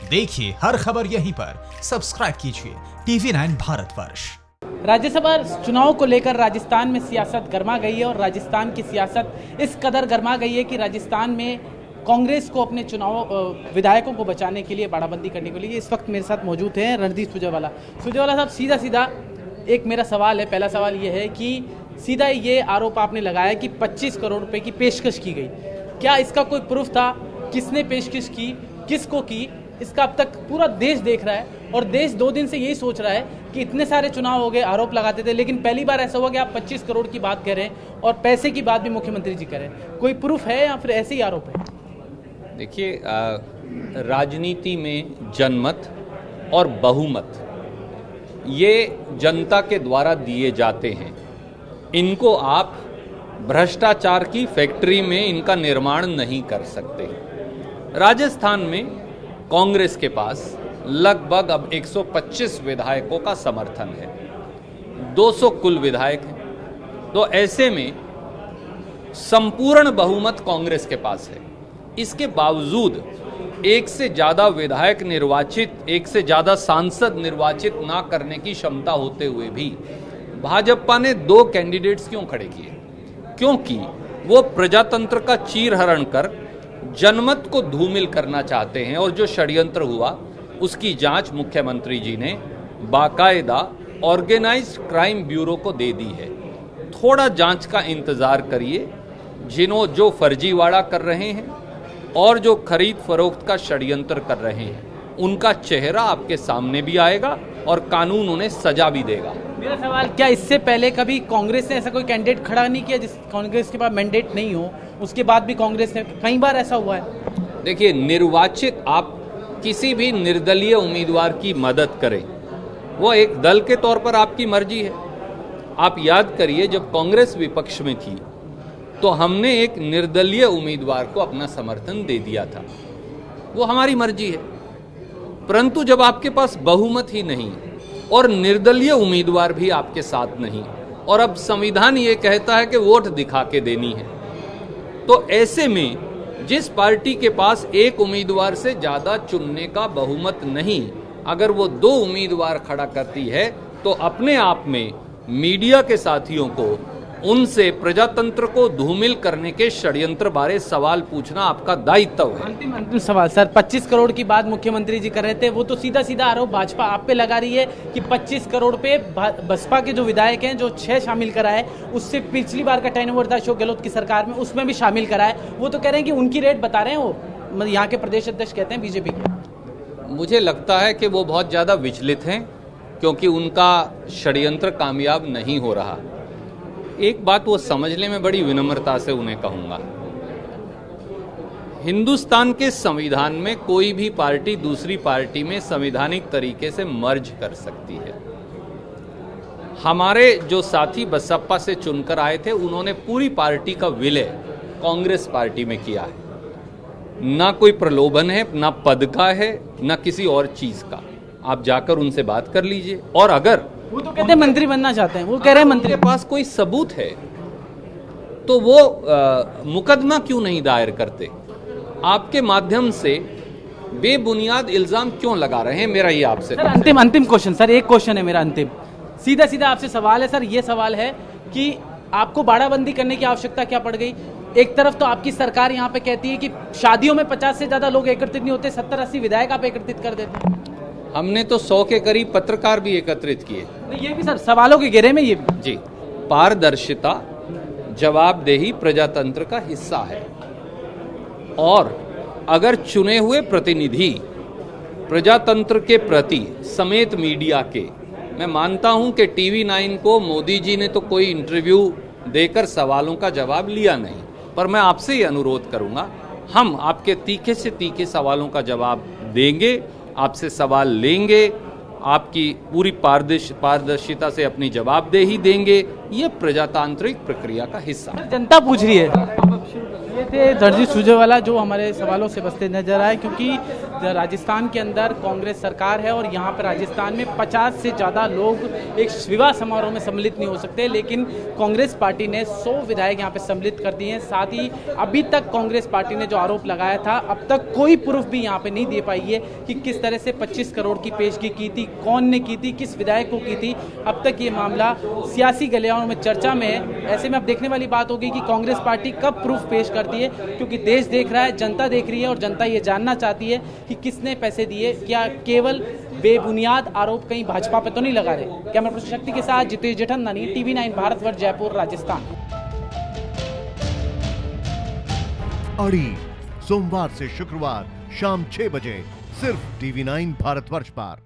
देखिए हर खबर यहीं पर, सब्सक्राइब कीजिए TV9 भारतवर्ष। राज्यसभा चुनाव को लेकर राजस्थान में सियासत गर्मा गई है और राजस्थान की सियासत इस कदर गर्मा गई है कि राजस्थान में कांग्रेस को अपने चुनाव विधायकों को बचाने के लिए बाड़ाबंदी करने के लिए इस वक्त मेरे साथ मौजूद हैं रणदीप सुरजेवाला। सुरजेवाला साहब, सीधा एक मेरा सवाल है। पहला सवाल ये है कि सीधा ये आरोप आपने लगाया कि 25 करोड़ रुपए की पेशकश की गई, क्या इसका कोई प्रूफ था? किसने पेशकश की, किसको की? इसका अब तक पूरा देश देख रहा है और देश 2 दिन से यही सोच रहा है कि इतने सारे चुनाव हो गए, आरोप लगाते थे, लेकिन पहली बार ऐसा हुआ कि आप 25 करोड़ की बात कह रहे हैं और पैसे की बात भी मुख्यमंत्री जी कर रहे हैं। कोई प्रूफ है या फिर ऐसे ही आरोप है? देखिए, राजनीति में जनमत और बहुमत ये जनता के द्वारा दिए जाते हैं। इनको आप भ्रष्टाचार की फैक्ट्री में इनका निर्माण नहीं कर सकते। राजस्थान में कांग्रेस के पास लगभग अब 125 विधायकों का समर्थन है, 200 कुल विधायक हैं। तो ऐसे में संपूर्ण बहुमत कांग्रेस के पास है। इसके बावजूद एक से ज्यादा विधायक निर्वाचित, एक से ज्यादा सांसद निर्वाचित ना करने की क्षमता होते हुए भी भाजपा ने 2 कैंडिडेट्स क्यों खड़े किए? क्योंकि वो प्रजातंत्र का चीरहरण कर जनमत को धूमिल करना चाहते हैं और जो षड्यंत्र हुआ उसकी जांच मुख्यमंत्री जी ने बाकायदा ऑर्गेनाइज्ड क्राइम ब्यूरो को दे दी है। थोड़ा जांच का इंतजार करिए। जो फर्जीवाड़ा कर रहे हैं और जो खरीद फरोख्त का षड्यंत्र कर रहे हैं उनका चेहरा आपके सामने भी आएगा और कानून उन्हें सजा भी देगा। मेरा सवाल, क्या इससे पहले कभी कांग्रेस ने ऐसा कोई कैंडिडेट खड़ा नहीं किया जिस कांग्रेस के पास मैंडेट नहीं हो, उसके बाद भी कांग्रेस ने कई बार ऐसा हुआ है? देखिए, निर्वाचित आप किसी भी निर्दलीय उम्मीदवार की मदद करें, वो एक दल के तौर पर आपकी मर्जी है। आप याद करिए, जब कांग्रेस विपक्ष में थी तो हमने एक निर्दलीय उम्मीदवार को अपना समर्थन दे दिया था, वो हमारी मर्जी है। परंतु जब आपके पास बहुमत ही नहीं और निर्दलीय उम्मीदवार भी आपके साथ नहीं और अब संविधान ये कहता है कि वोट दिखा के देनी है, तो ऐसे में जिस पार्टी के पास एक उम्मीदवार से ज्यादा चुनने का बहुमत नहीं, अगर वो 2 उम्मीदवार खड़ा करती है तो अपने आप में मीडिया के साथियों को उनसे प्रजातंत्र को धूमिल करने के षड्यंत्र बारे सवाल पूछना आपका दायित्व है। अंतिम सवाल सर, 25 करोड़ की बात मुख्यमंत्री जी कर रहे थे, वो तो सीधा आरोप भाजपा आप पे लगा रही है कि 25 करोड़ पे बसपा के जो विधायक हैं जो 6 शामिल कराए, उससे पिछली बार का टर्नओवर था अशोक गहलोत की सरकार में, उसमें भी शामिल कराए। वो तो कह रहे हैं कि उनकी रेट बता रहे हैं, वो यहाँ के प्रदेश अध्यक्ष कहते हैं बीजेपी के। मुझे लगता है कि वो बहुत ज्यादा विचलित हैं क्योंकि उनका षड्यंत्र कामयाब नहीं हो रहा। एक बात वो समझने में बड़ी विनम्रता से उन्हें कहूंगा, हिंदुस्तान के संविधान में कोई भी पार्टी दूसरी पार्टी में संवैधानिक तरीके से मर्ज कर सकती है। हमारे जो साथी बसपा से चुनकर आए थे उन्होंने पूरी पार्टी का विलय कांग्रेस पार्टी में किया है। ना कोई प्रलोभन है, ना पद का है, ना किसी और चीज का। आप जाकर उनसे बात कर लीजिए। और अगर वो तो कहते हैं मंत्री बनना चाहते हैं, वो कह रहे हैं मंत्री के पास कोई सबूत है तो वो मुकदमा क्यों नहीं दायर करते? आपके माध्यम से बेबुनियाद इल्जाम क्यों लगा रहे हैं? मेरा ये आपसे सर अंतिम क्वेश्चन, सर एक क्वेश्चन है मेरा अंतिम, सीधा आपसे सवाल है सर। ये सवाल है कि आपको बाड़ाबंदी करने की आवश्यकता क्या पड़ गई? एक तरफ तो आपकी सरकार यहाँ पे कहती है कि शादियों में 50 से ज्यादा लोग एकत्रित नहीं होते, 70-80 विधायक आप एकत्रित कर देते हैं। हमने तो 100 के करीब पत्रकार भी एकत्रित किए। ये भी सर सवालों के घेरे में ये भी। जी, पारदर्शिता, जवाबदेही प्रजातंत्र का हिस्सा है और अगर चुने हुए प्रतिनिधि प्रजातंत्र के प्रति समेत मीडिया के, मैं मानता हूं कि TV9 को मोदी जी ने तो कोई इंटरव्यू देकर सवालों का जवाब लिया नहीं, पर मैं आपसे ही अनुरोध करूंगा, हम आपके तीखे से तीखे सवालों का जवाब देंगे, आपसे सवाल लेंगे, आपकी पूरी पारदर्शिता से अपनी जवाबदेही देंगे। ये प्रजातांत्रिक प्रक्रिया का हिस्सा है। जनता पूछ रही है। ये थे रणदीप सुरजेवाला जो हमारे सवालों से बचते नजर आए, क्योंकि राजस्थान के अंदर कांग्रेस सरकार है और यहाँ पर राजस्थान में 50 से ज़्यादा लोग एक विवाह समारोह में सम्मिलित नहीं हो सकते, लेकिन कांग्रेस पार्टी ने 100 विधायक यहाँ पे सम्मिलित कर दिए हैं। साथ ही अभी तक कांग्रेस पार्टी ने जो आरोप लगाया था, अब तक कोई प्रूफ भी यहाँ पे नहीं दे पाई है कि किस तरह से 25 करोड़ की पेशगी की थी, कौन ने की थी, किस विधायक को की थी। अब तक ये मामला सियासी गलियारों में चर्चा में है। ऐसे में अब देखने वाली बात होगी कि कांग्रेस पार्टी कब प्रूफ पेश करती है, क्योंकि देश देख रहा है, जनता देख रही है और जनता ये जानना चाहती है कि किसने पैसे दिए। क्या केवल बेबुनियाद आरोप कहीं भाजपा पे तो नहीं लगा रहे। कैमरा पर्सन शक्ति के साथ जितेश जेठमलानी, TV9 भारतवर्ष, जयपुर, राजस्थान। अड़ी सोमवार से शुक्रवार शाम 6 बजे सिर्फ TV9 भारतवर्ष पर।